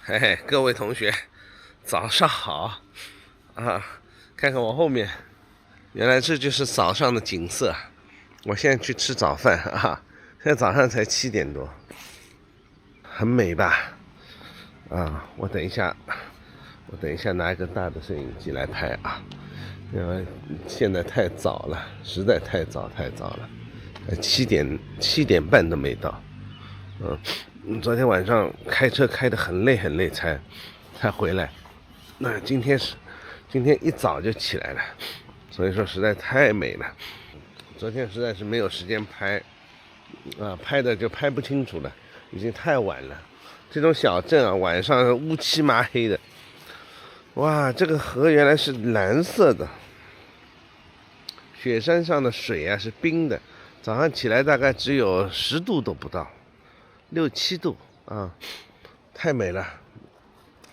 嘿嘿，各位同学，早上好啊！看看我后面，原来这就是早上的景色。我现在去吃早饭啊，现在早上才7点多，很美吧？啊，我等一下拿一个大的摄影机来拍啊，因为现在太早了，实在太早了，7点半都没到。昨天晚上开车开得很累才回来。那今天一早就起来了，所以说实在太美了。昨天实在是没有时间拍，拍的就拍不清楚了，已经太晚了。这种小镇啊，晚上乌漆麻黑的。哇，这个河原来是蓝色的，雪山上的水啊是冰的，早上起来大概只有10度都不到。6、7度啊，太美了！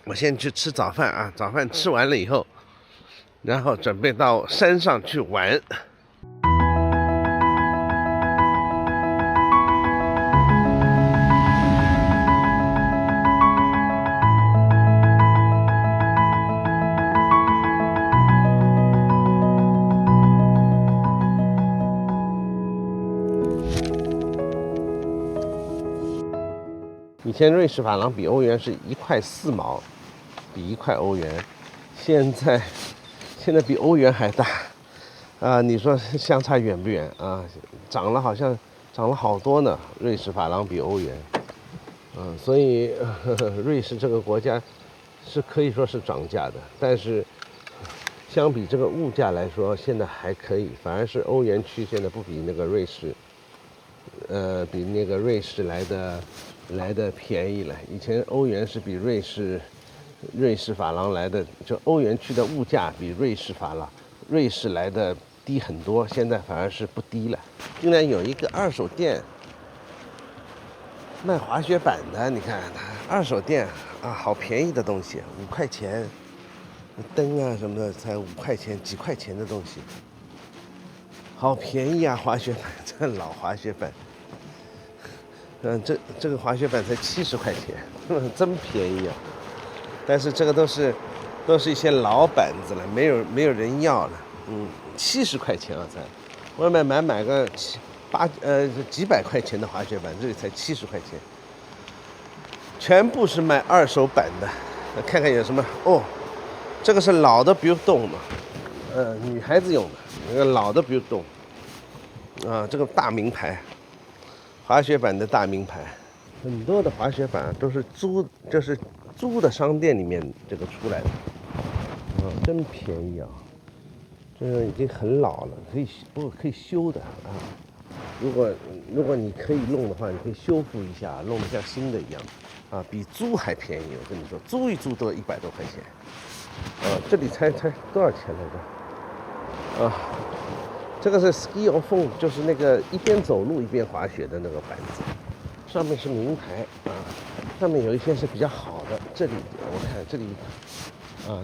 我先去吃早饭啊，早饭吃完了以后，然后准备到山上去玩。以前瑞士法郎比欧元是1块4毛，比1块欧元，现在比欧元还大啊！你说相差远不远啊？好像涨了好多呢，瑞士法郎比欧元，所以瑞士这个国家是可以说是涨价的，但是相比这个物价来说，现在还可以，反而是欧元区现在不比那个瑞士，比那个瑞士来的便宜了。以前欧元是比瑞士法郎来的，就欧元区的物价比瑞士来的低很多，现在反而是不低了。竟然有一个二手店卖滑雪板的，你看它二手店啊，好便宜的东西，5块钱，灯啊什么的才5块钱，几块钱的东西，好便宜啊！滑雪板，这老滑雪板。这个滑雪板才70块钱，真便宜啊！但是这个都是一些老板子了，没有人要了。70块钱啊才，外面买个几百块钱的滑雪板，这里才70块钱，全部是卖二手板的。看看有什么哦，这个是老的不用动的，女孩子用的，那个老的不用动，这个大名牌。滑雪板的大名牌，很多的滑雪板都是就是租的商店里面这个出来的，真便宜啊！这个已经很老了，可以修的啊。如果你可以弄的话，你可以修复一下，弄得像新的一样，比租还便宜。我跟你说，租一租都要100多块钱，这里才多少钱来着？这个是 Ski on Foam， 就是那个一边走路一边滑雪的那个板子，上面是名牌上面有一些是比较好的。这里我看这里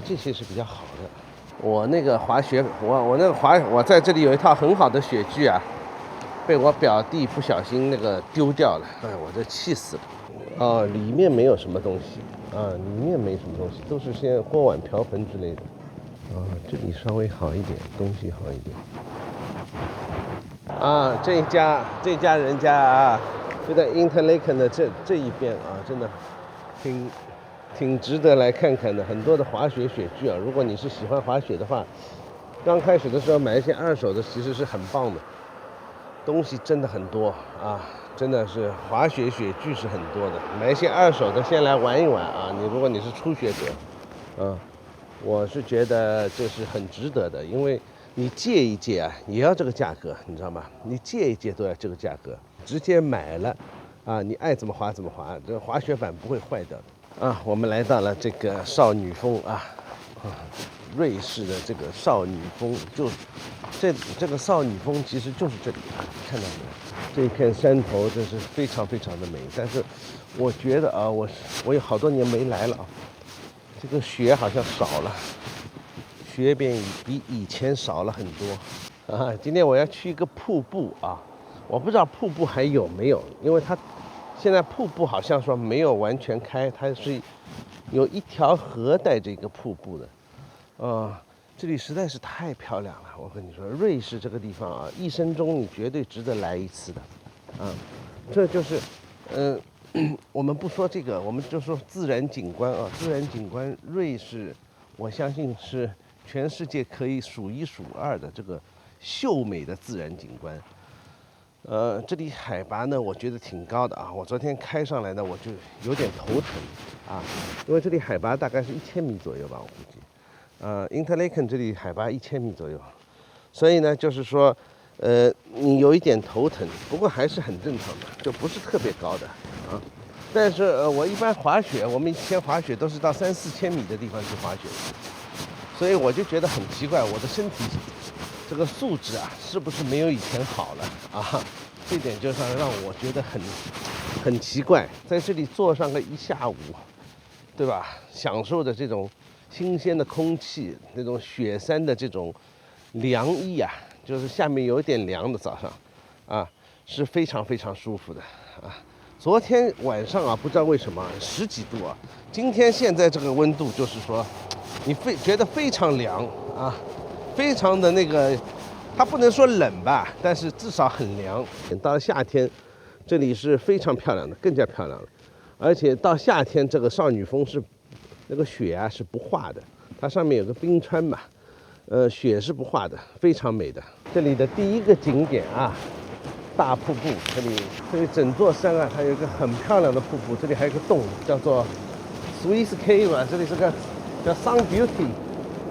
这些是比较好的。我那个我在这里有一套很好的雪具啊，被我表弟不小心那个丢掉了，我这气死了。里面没有什么东西里面没什么东西，都是些锅碗瓢盆之类的。这里稍微好一点，东西好一点。这家人家就在 Interlaken 的这一边真的挺值得来看看的。很多的滑雪雪具如果你是喜欢滑雪的话，刚开始的时候买一些二手的其实是很棒的，东西真的很多真的是滑雪雪具是很多的，买一些二手的先来玩一玩如果你是初学者我是觉得这是很值得的，因为你借一借也要这个价格，你知道吗？你借一借都要这个价格，直接买了你爱怎么滑怎么滑，这个滑雪板不会坏掉的我们来到了这个少女峰瑞士的这个少女峰，就这个少女峰其实就是这里看到没有？这一片山头真是非常非常的美，但是我觉得我有好多年没来了这个雪好像少了。雪比以前少了很多今天我要去一个瀑布我不知道瀑布还有没有，因为它现在瀑布好像说没有完全开，它是有一条河带着一个瀑布的，这里实在是太漂亮了。我跟你说，瑞士这个地方啊，一生中你绝对值得来一次的，这就是，我们不说这个，我们就说自然景观啊，自然景观，瑞士，我相信是全世界可以数一数二的这个秀美的自然景观。这里海拔呢，我觉得挺高的啊。我昨天开上来呢，我就有点头疼啊，因为这里海拔大概是1000米左右吧，我估计。Interlaken 这里海拔1000米左右，所以呢，就是说，你有一点头疼，不过还是很正常的，就不是特别高的啊。但是我一般滑雪，我们以前滑雪都是到3、4千米的地方去滑雪，所以我就觉得很奇怪，我的身体这个素质啊，是不是没有以前好了啊？这点就让我觉得很奇怪，在这里坐上个一下午，对吧？享受的这种新鲜的空气，那种雪山的这种凉意啊，就是下面有点凉的早上，啊，是非常非常舒服的啊。昨天晚上啊，不知道为什么10几度啊，今天现在这个温度就是说，你觉得非常凉啊。非常的那个，它不能说冷吧，但是至少很凉。到了夏天，这里是非常漂亮的，更加漂亮了。而且到夏天，这个少女峰是那个雪啊是不化的，它上面有个冰川嘛，雪是不化的，非常美的。这里的第一个景点啊，大瀑布，这里整座山啊，还有一个很漂亮的瀑布，这里还有个洞叫做 Swiss Cave 啊，这里是个叫 Sun Beauty。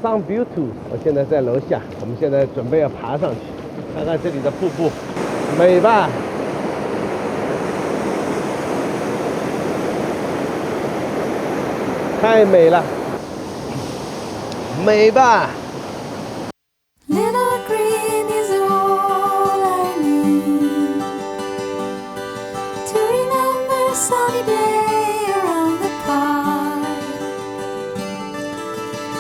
我现在在楼下，我们现在准备要爬上去，看看这里的瀑布，美吧？太美了，美吧？Little green is all I need to remember a sunny day around the park.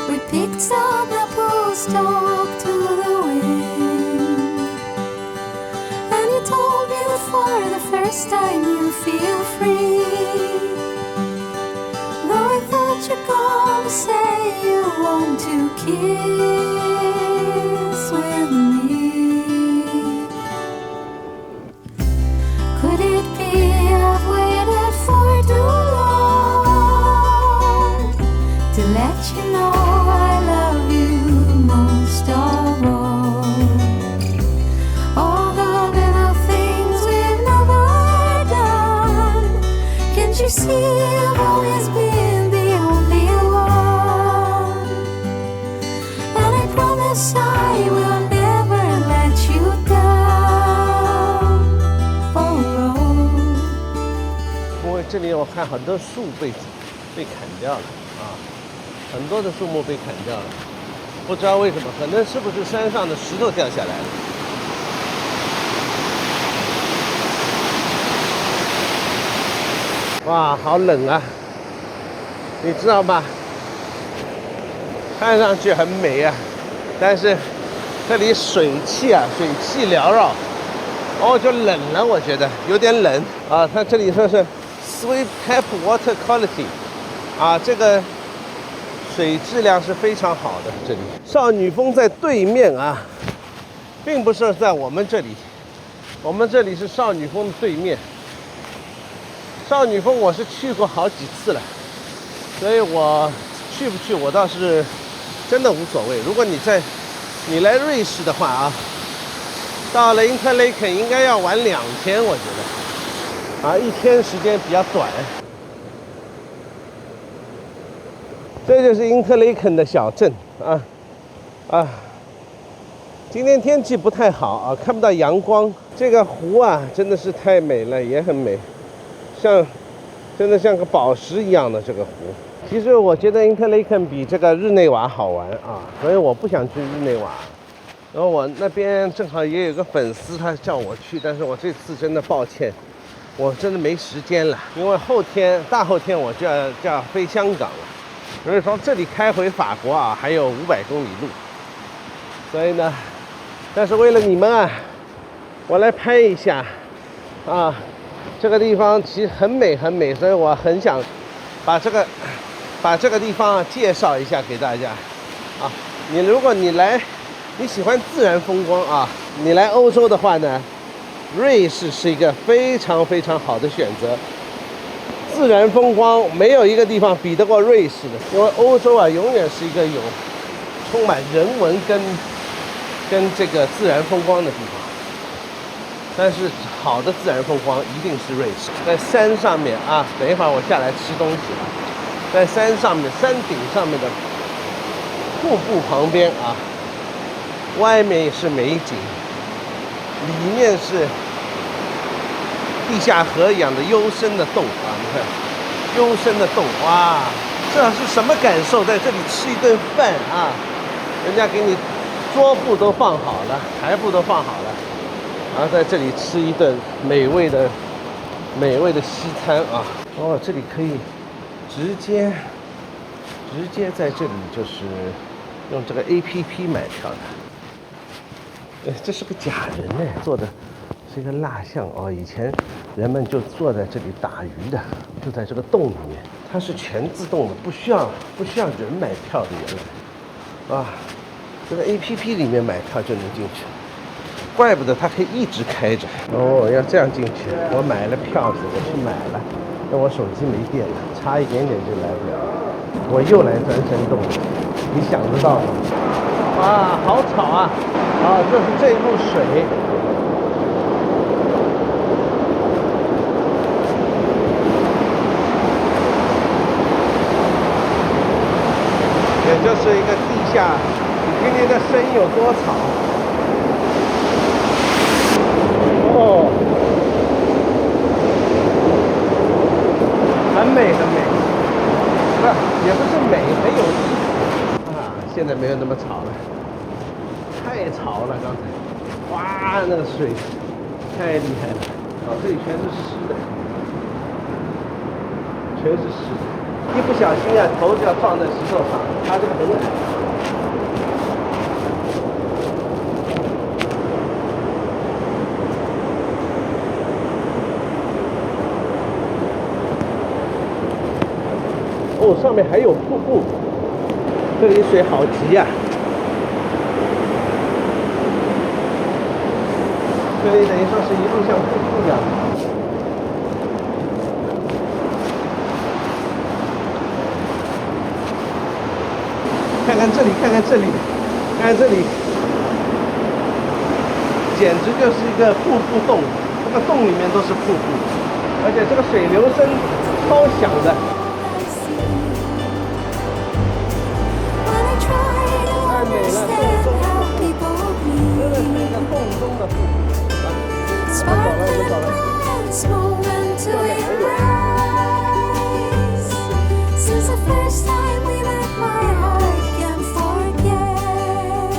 We picked some apples, talked to the wind, and you told me that for the first time you feel free. Though I thought you'd gonna say you want to kiss with me. Could it be I've waited for too long to let you know I love you most of all the little things we've never done? Can't you see I've always been the only one? And I promise I will never let you down. Oh, 因为这里我看很多树被砍掉了啊，很多的树木被砍掉了，不知道为什么，可能是不是山上的石头掉下来了？哇，好冷啊！你知道吗？看上去很美啊，但是这里水汽缭绕，就冷了，我觉得有点冷啊。它这里说是 Swift Tap Water Quality， 啊，这个水质量是非常好的。这里少女峰在对面啊，并不是在我们这里，我们这里是少女峰的对面。少女峰我是去过好几次了，所以我去不去我倒是真的无所谓。如果你来瑞士的话啊，到了 Interlaken 应该要玩2天，我觉得啊，1天时间比较短。这就是 Interlaken 的小镇啊。今天天气不太好啊，看不到阳光。这个湖啊，真的是太美了，也很美。真的像个宝石一样的这个湖。其实我觉得 Interlaken 比这个日内瓦好玩啊，所以我不想去日内瓦。然后我那边正好也有个粉丝，他叫我去，但是我这次真的抱歉，我真的没时间了，因为大后天我就要飞香港了，所以从这里开回法国啊，还有500公里路。所以呢，但是为了你们啊，我来拍一下这个地方其实很美很美，所以我很想把把这个地方介绍一下给大家啊。如果你喜欢自然风光啊，你来欧洲的话呢，瑞士是一个非常非常好的选择。自然风光没有一个地方比得过瑞士的，因为欧洲啊永远是一个充满人文跟这个自然风光的地方。但是好的自然风光一定是瑞士，在山上面啊，等一会儿我下来吃东西了，在山上面山顶上面的瀑布旁边啊，外面也是美景，里面是地下河一样的幽深的洞啊，你看，幽深的洞，哇，这是什么感受？在这里吃一顿饭啊，人家给你桌布都放好了，台布都放好了，然后在这里吃一顿美味的西餐啊。哦，这里可以直接在这里就是用这个 APP 买票的。这是个假人呢，做的是一个蜡像哦。以前人们就坐在这里打鱼的，就在这个洞里面，它是全自动的，不需要人买票的原来。啊，这个 APP 里面买票就能进去，怪不得它可以一直开着。哦，要这样进去，我买了票子，我去买了，但我手机没电了，差一点点就来不了，我又来钻山洞了，你想得到吗？哇，好吵啊！啊，这是这一路水，也就是一个地下，你听听这声音有多吵。哦，很美很美，不是也不是美，很有意思啊。现在没有那么吵了。太吵了，刚才，哇，那个水太厉害了，啊，这里全是湿的，全是湿的，一不小心啊，头就要撞在石头上，它这个很矮。哦，上面还有瀑布，这里水好急呀。这里等于说是一路像瀑布一样。看看这里，看看这里，看看这里，简直就是一个瀑布洞，这个洞里面都是瀑布，而且这个水流声超响的。太美了，真的是一个洞中的瀑布。Since the first time we met, my heart can't forget.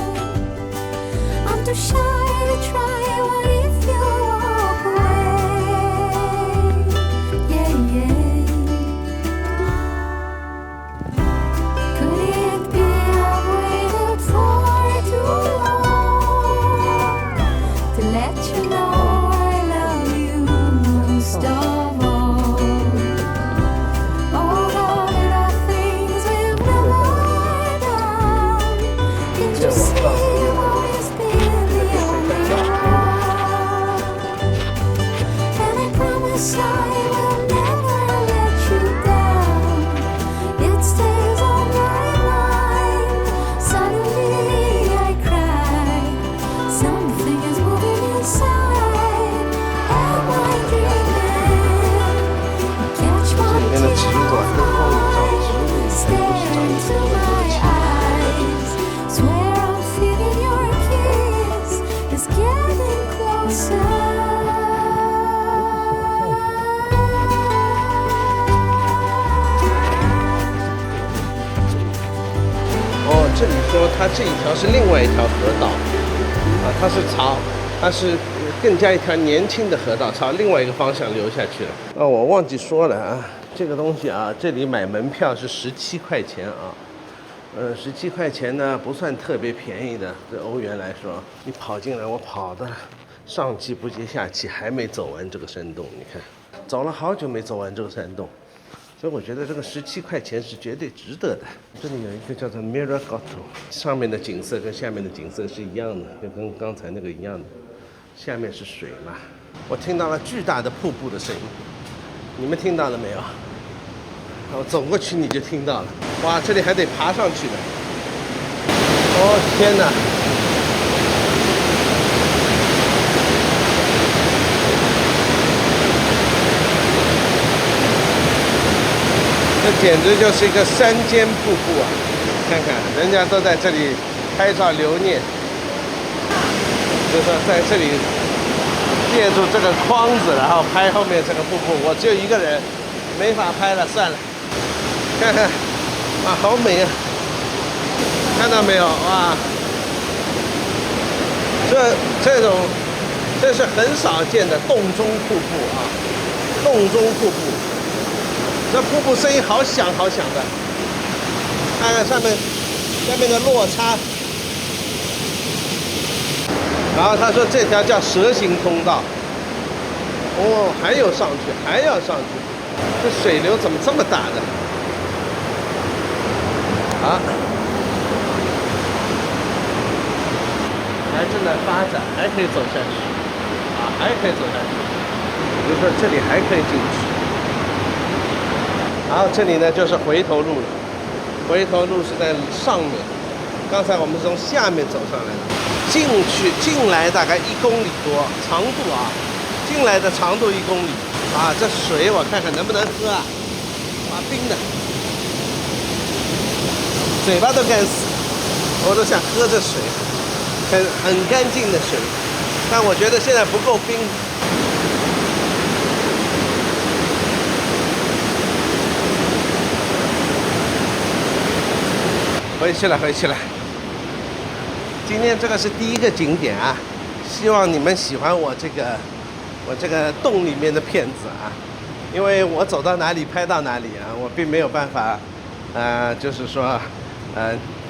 I'm too shy to try. What if you walk away? Yeah, yeah. Could it be I've waited for too long to let you know?这里说它这一条是另外一条河道，啊，它是更加一条年轻的河道，朝另外一个方向流下去了。啊，我忘记说了啊，这个东西啊，这里买门票是17块钱啊，17块钱呢不算特别便宜的，这欧元来说，你跑进来，我跑的上气不接下气，还没走完这个山洞，你看，走了好久没走完这个山洞。所以我觉得这个17块钱是绝对值得的。这里有一个叫做 Miragato， 上面的景色跟下面的景色是一样的，就跟刚才那个一样的。下面是水嘛，我听到了巨大的瀑布的声音，你们听到了没有？我走过去你就听到了。哇，这里还得爬上去的。哦天哪！这简直就是一个山间瀑布啊！看看，人家都在这里拍照留念，就是说在这里借助这个框子，然后拍后面这个瀑布。我只有一个人，没法拍了，算了。看看，啊，好美啊！看到没有？哇，这是很少见的洞中瀑布啊，洞中瀑布。这瀑布声音好响好响的，看看上面的落差。然后他说这条叫蛇形通道。哦，还有上去，还要上去，这水流怎么这么大的？啊，还正在发展，还可以走下去，啊，还可以走下去。比如说这里还可以进去。然后这里呢就是回头路了，回头路是在上面，刚才我们是从下面走上来的，进来大概1公里多，长度啊，进来的长度1公里啊，这水我看看能不能喝啊，哇，冰的，嘴巴都干死，我都想喝这水，很干净的水，但我觉得现在不够冰。回去了。今天这个是第一个景点啊，希望你们喜欢我这个洞里面的片子啊，因为我走到哪里拍到哪里啊，我并没有办法，就是说，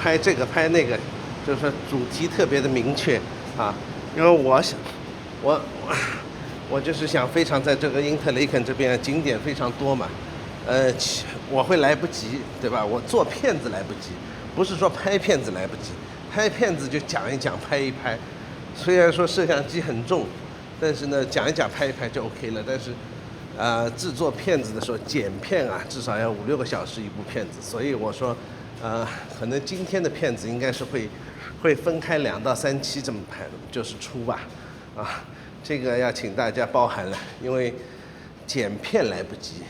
拍这个拍那个，就是说主题特别的明确啊，因为我就是想非常在这个Interlaken这边景点非常多嘛，我会来不及，对吧？我做片子来不及。不是说拍片子来不及，拍片子就讲一讲，拍一拍。虽然说摄像机很重，但是呢，讲一讲，拍一拍就 OK 了。但是，制作片子的时候，剪片啊，至少要5、6个小时一部片子。所以我说，可能今天的片子应该是会分开2到3期这么拍的，就是出吧。啊，这个要请大家包涵了，因为剪片来不及，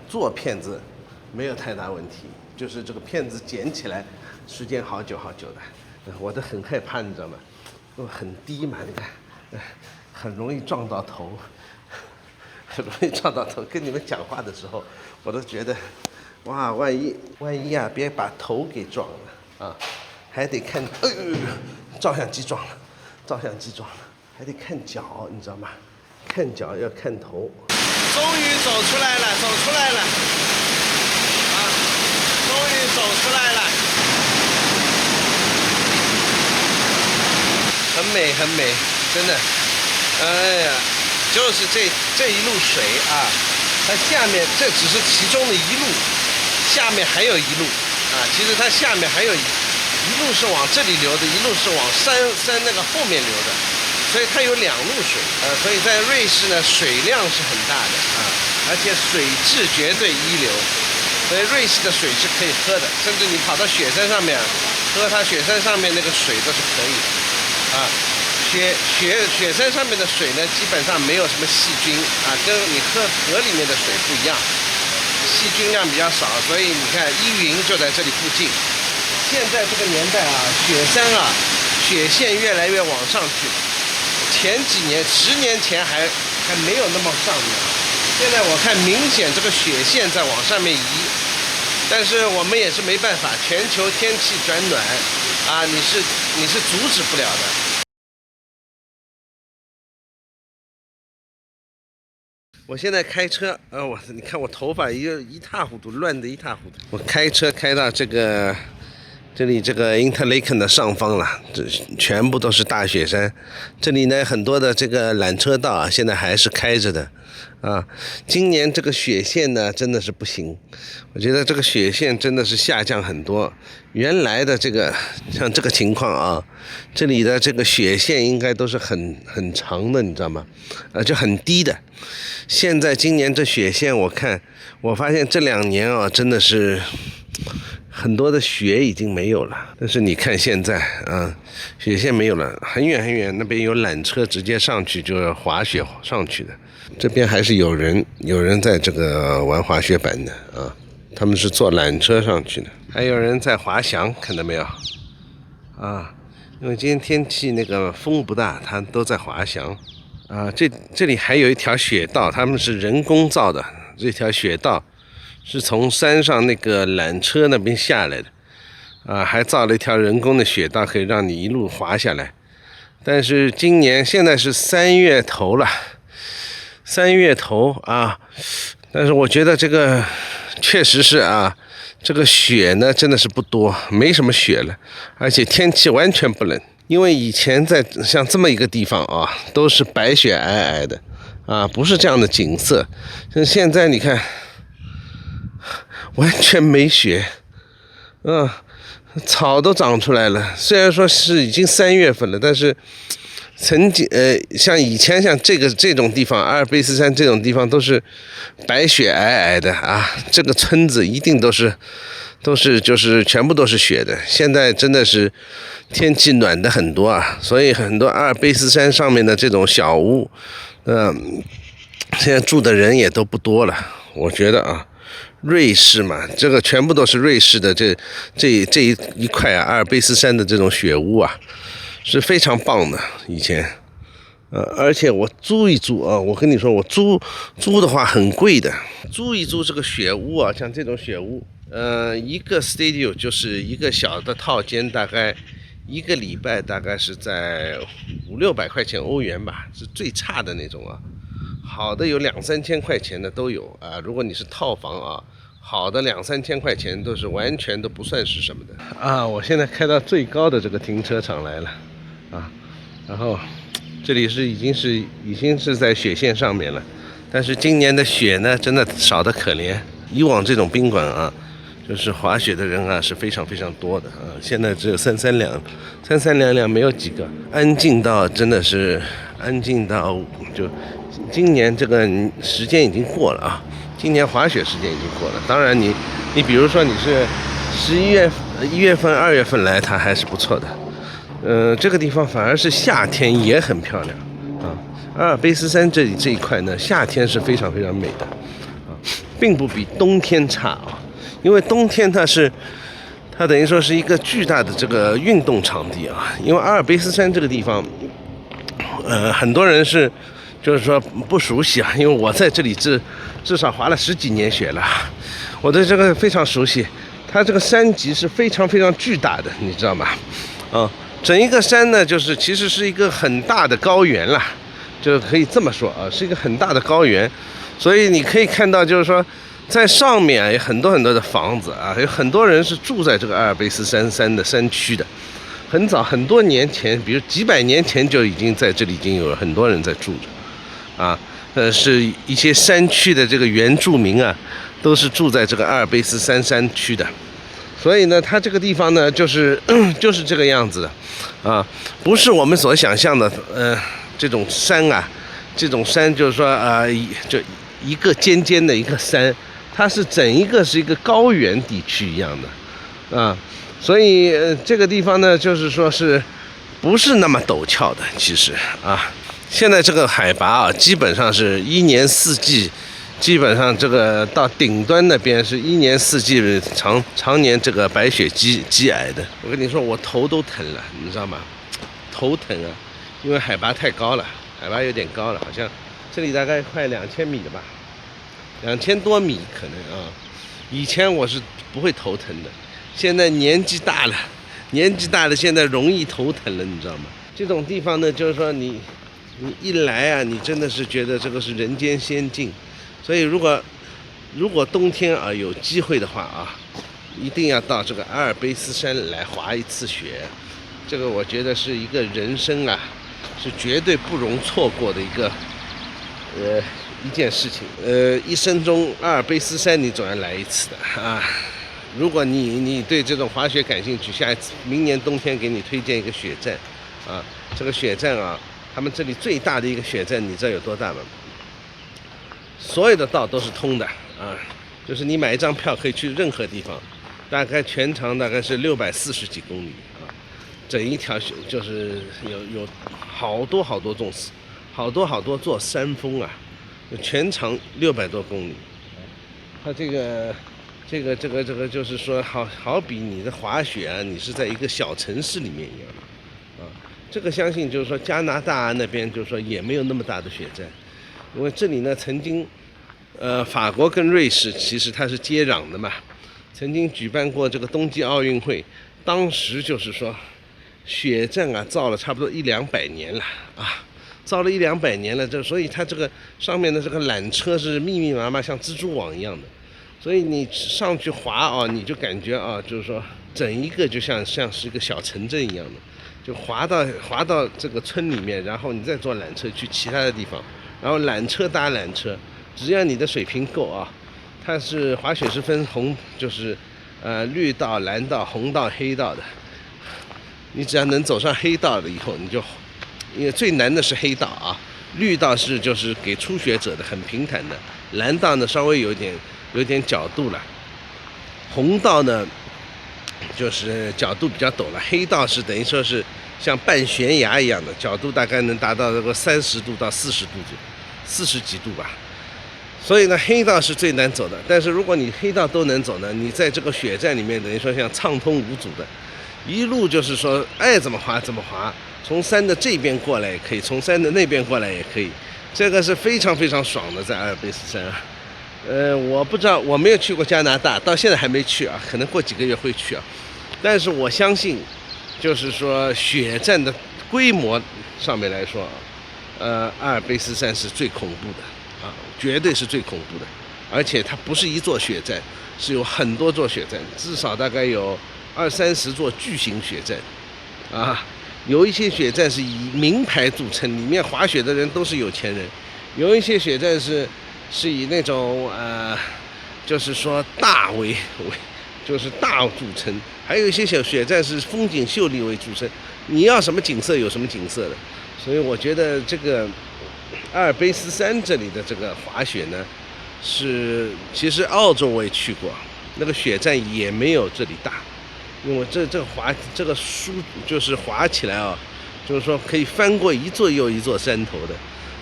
做片子没有太大问题。就是这个片子剪起来时间好久的，我都很害怕，你知道吗？很低嘛，你看，很容易撞到头，跟你们讲话的时候，我都觉得，哇，万一啊，别把头给撞了啊，还得看，照相机撞了，还得看脚，你知道吗？看脚要看头。终于走出来了。走出来了，很美，真的。哎呀，就是这一路水啊，它下面这只是其中的一路，下面还有一路啊。其实它下面还有一路是往这里流的，一路是往山那个后面流的，所以它有2路水。所以在瑞士呢，水量是很大的啊，而且水质绝对一流。所以瑞士的水是可以喝的，甚至你跑到雪山上面喝它雪山上面那个水都是可以的，啊，雪山上面的水呢，基本上没有什么细菌啊，跟你喝河里面的水不一样，细菌量比较少，所以你看依云就在这里附近。现在这个年代啊，雪山啊，雪线越来越往上去，前几年10年前还没有那么上面，现在我看明显这个雪线在往上面移。但是我们也是没办法，全球天气转暖，啊，你是阻止不了的。我现在开车，你看我头发一塌糊涂，乱得一塌糊涂。我开车开到这这里这个 Interlaken 的上方了，这全部都是大雪山。这里呢，很多的这个缆车道啊，现在还是开着的啊。今年这个雪线呢，真的是不行，我觉得这个雪线真的是下降很多。原来的这个像这个情况啊，这里的这个雪线应该都是很长的，你知道吗？就很低的。现在今年这雪线，我发现这2年啊，真的是很多的雪已经没有了。但是你看现在啊，雪线没有了，很远很远，那边有缆车直接上去就是滑雪上去的。这边还是有人在这个玩滑雪板的啊，他们是坐缆车上去的，还有人在滑翔，看到没有啊？因为今天天气那个风不大，他都在滑翔啊。这里还有一条雪道，他们是人工造的，这条雪道是从山上那个缆车那边下来的啊，还造了一条人工的雪道，可以让你一路滑下来。但是现在是3月头了，3月头啊，但是我觉得这个确实是啊，这个雪呢真的是不多，没什么雪了，而且天气完全不冷。因为以前在像这么一个地方啊，都是白雪皑皑的啊，不是这样的景色。像现在你看，完全没雪，草都长出来了。虽然说是已经3月份了，但是曾经像以前像这种地方，阿尔卑斯山这种地方都是白雪皑皑的啊，这个村子一定都是就是全部都是雪的。现在真的是天气暖的很多啊，所以很多阿尔卑斯山上面的这种小屋，现在住的人也都不多了。我觉得啊，瑞士嘛，这个全部都是瑞士的这一块啊，阿尔卑斯山的这种雪屋啊，是非常棒的。以前，而且我租一租啊，我跟你说，我租的话很贵的，租一租这个雪屋啊，像这种雪屋，一个 studio 就是一个小的套间，大概1个礼拜大概是在500-600块钱欧元吧，是最差的那种啊。好的有2-3千块钱的都有啊，如果你是套房啊，好的2-3千块钱都是完全都不算是什么的啊。我现在开到最高的这个停车场来了啊，然后这里已经是在雪线上面了，但是今年的雪呢真的少得可怜。以往这种宾馆啊，就是滑雪的人啊是非常非常多的啊，现在只有三三两两，没有几个，安静到真的是安静到就今年这个时间已经过了啊，今年滑雪时间已经过了。当然你比如说你是1月份、2月份来，它还是不错的。这个地方反而是夏天也很漂亮啊。阿尔卑斯山这一块呢，夏天是非常非常美的啊，并不比冬天差啊。因为冬天它等于说是一个巨大的这个运动场地啊。因为阿尔卑斯山这个地方，很多人就是说不熟悉啊，因为我在这里至少滑了10几年雪了，我对这个非常熟悉。它这个山脊是非常非常巨大的，你知道吗？整一个山呢，就是其实是一个很大的高原啦，就可以这么说啊，是一个很大的高原。所以你可以看到，就是说在上面有很多很多的房子啊，有很多人是住在这个阿尔卑斯山的山区的。很多年前，比如几百年前就已经在这里已经有很多人在住着啊。是一些山区的这个原住民啊，都是住在这个阿尔卑斯山区的。所以呢，它这个地方呢，就是这个样子的啊，不是我们所想象的这种山啊，这种山就是说就一个尖尖的一个山，它是整一个是一个高原地区一样的啊。所以这个地方呢，就是说是不是那么陡峭的，其实啊。现在这个海拔啊，基本上是1年4季，基本上这个到顶端那边是1年4季常年这个白雪积皑的。我跟你说，我头都疼了，你知道吗？头疼啊，因为海拔太高了，海拔有点高了，好像这里大概快2000米的吧，2000多米可能啊。以前我是不会头疼的，现在年纪大了，现在容易头疼了，你知道吗？这种地方呢，就是说你一来啊，你真的是觉得这个是人间仙境。所以如果冬天啊有机会的话啊，一定要到这个阿尔卑斯山来滑一次雪。这个我觉得是一个人生啊，是绝对不容错过的一件事情。一生中阿尔卑斯山你总要来一次的啊。如果你对这种滑雪感兴趣，下一次明年冬天给你推荐一个雪站啊。这个雪站啊，他们这里最大的一个雪站，你知道有多大吗？所有的道都是通的啊，就是你买一张票可以去任何地方，大概全长大概是640几公里啊。整一条雪就是有好多座山峰啊，全长600多公里。它这个就是说，好比你的滑雪啊，你是在一个小城市里面一样啊。这个相信就是说加拿大那边就是说也没有那么大的雪站，因为这里呢曾经，法国跟瑞士其实它是接壤的嘛，曾经举办过这个冬季奥运会，当时就是说雪站啊造了差不多100-200年了啊，造了100-200年了，所以它这个上面的这个缆车是密密麻麻像蜘蛛网一样的。所以你上去滑啊，你就感觉啊，就是说整一个就像是一个小城镇一样的，就滑到这个村里面，然后你再坐缆车去其他的地方，然后缆车搭缆车，只要你的水平够啊，它是滑雪是分就是绿道、蓝道、红道、黑道的，你只要能走上黑道了以后，因为最难的是黑道啊，绿道就是给初学者的，很平坦的，蓝道呢稍微有点角度了，红道呢就是角度比较陡了，黑道是等于说是像半悬崖一样的，角度大概能达到这个30度到40度，40几度吧。所以呢，黑道是最难走的。但是如果你黑道都能走呢，你在这个雪站里面等于说像畅通无阻的，一路就是说爱怎么滑怎么滑，从山的这边过来也可以，从山的那边过来也可以，这个是非常非常爽的，在阿尔卑斯山啊。我不知道，我没有去过加拿大，到现在还没去啊，可能过几个月会去啊。但是我相信，就是说雪站的规模上面来说啊，阿尔卑斯山是最恐怖的啊，绝对是最恐怖的。而且它不是一座雪站，是有很多座雪站，至少大概有20-30座巨型雪站啊。有一些雪站是以名牌著称，里面滑雪的人都是有钱人；有一些雪站是以那种就是说大就是大著称，还有一些小雪站是风景秀丽为著称。你要什么景色有什么景色的，所以我觉得这个阿尔卑斯山这里的这个滑雪呢，其实澳洲我也去过，那个雪站也没有这里大，因为这个就是滑起来啊，就是说可以翻过一座又一座山头的。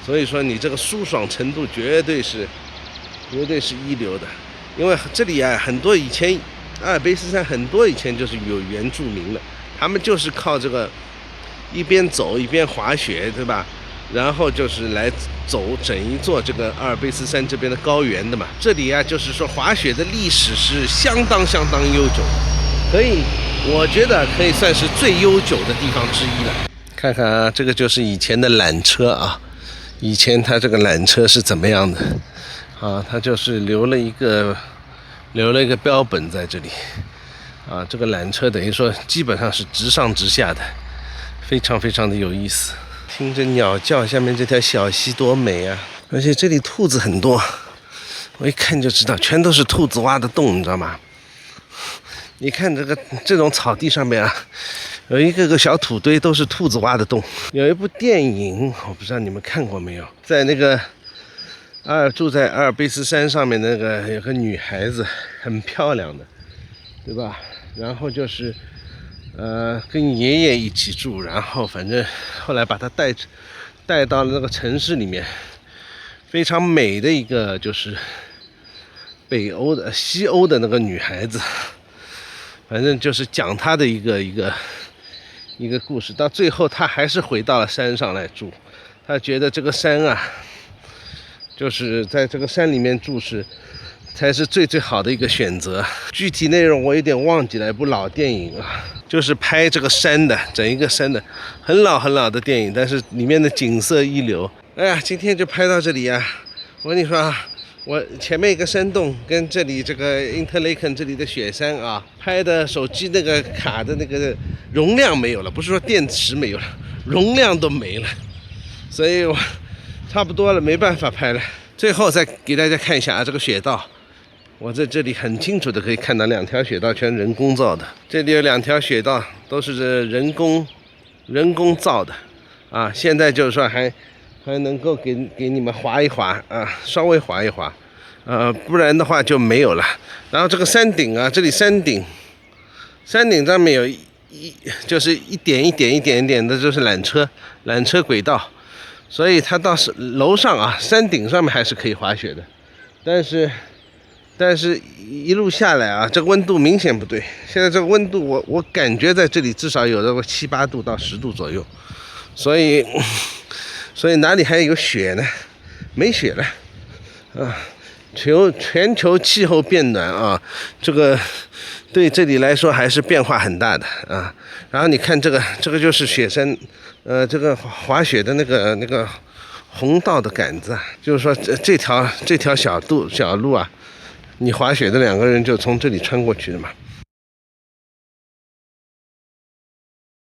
所以说你这个舒爽程度绝对是一流的，因为这里啊很多以前阿尔卑斯山很多以前就是有原住民了，他们就是靠这个一边走一边滑雪，对吧？然后就是来走整一座这个阿尔卑斯山这边的高原的嘛。这里啊就是说滑雪的历史是相当悠久，我觉得可以算是最悠久的地方之一了。看看啊，这个就是以前的缆车啊。以前它这个缆车是怎么样的啊？它就是留了一个标本在这里啊。这个缆车等于说基本上是直上直下的，非常非常的有意思。听着鸟叫，下面这条小溪多美啊！而且这里兔子很多，我一看就知道全都是兔子挖的洞，你知道吗？你看这种草地上面啊，有一个小土堆，都是兔子挖的洞。有一部电影，我不知道你们看过没有，在那个住在阿尔卑斯山上面的那个有个女孩子，很漂亮的，对吧？然后就是跟爷爷一起住，然后反正后来把她带到了那个城市里面，非常美的一个就是西欧的那个女孩子。反正就是讲他的一个故事，到最后他还是回到了山上来住。他觉得这个山啊，就是在这个山里面住才是最好的一个选择。具体内容我有点忘记了，一部老电影啊，就是拍这个山的，整一个山的，很老的电影，但是里面的景色一流。哎呀，今天就拍到这里啊！我跟你说啊，我前面一个山洞跟这里这个 Interlaken 这里的雪山啊，拍的手机那个卡的那个容量没有了，不是说电池没有了，容量都没了，所以我差不多了，没办法拍了。最后再给大家看一下啊，这个雪道，我在这里很清楚的可以看到2条雪道全人工造的，这里有2条雪道都是人工造的啊，现在就是说还能够给你们滑一滑啊，稍微滑一滑，不然的话就没有了。然后这个山顶啊，这里山顶上面有就是一点的，就是缆车轨道，所以它到是楼上啊，山顶上面还是可以滑雪的，但是一路下来啊，这个温度明显不对。现在这个温度我感觉在这里至少有这个7、8度到10度左右，所以哪里还有雪呢？没雪了啊！全球气候变暖啊，这个对这里来说还是变化很大的啊。然后你看这个就是雪山，这个滑雪的那个红道的杆子啊，就是说这条小路啊，你滑雪的2个人就从这里穿过去的嘛。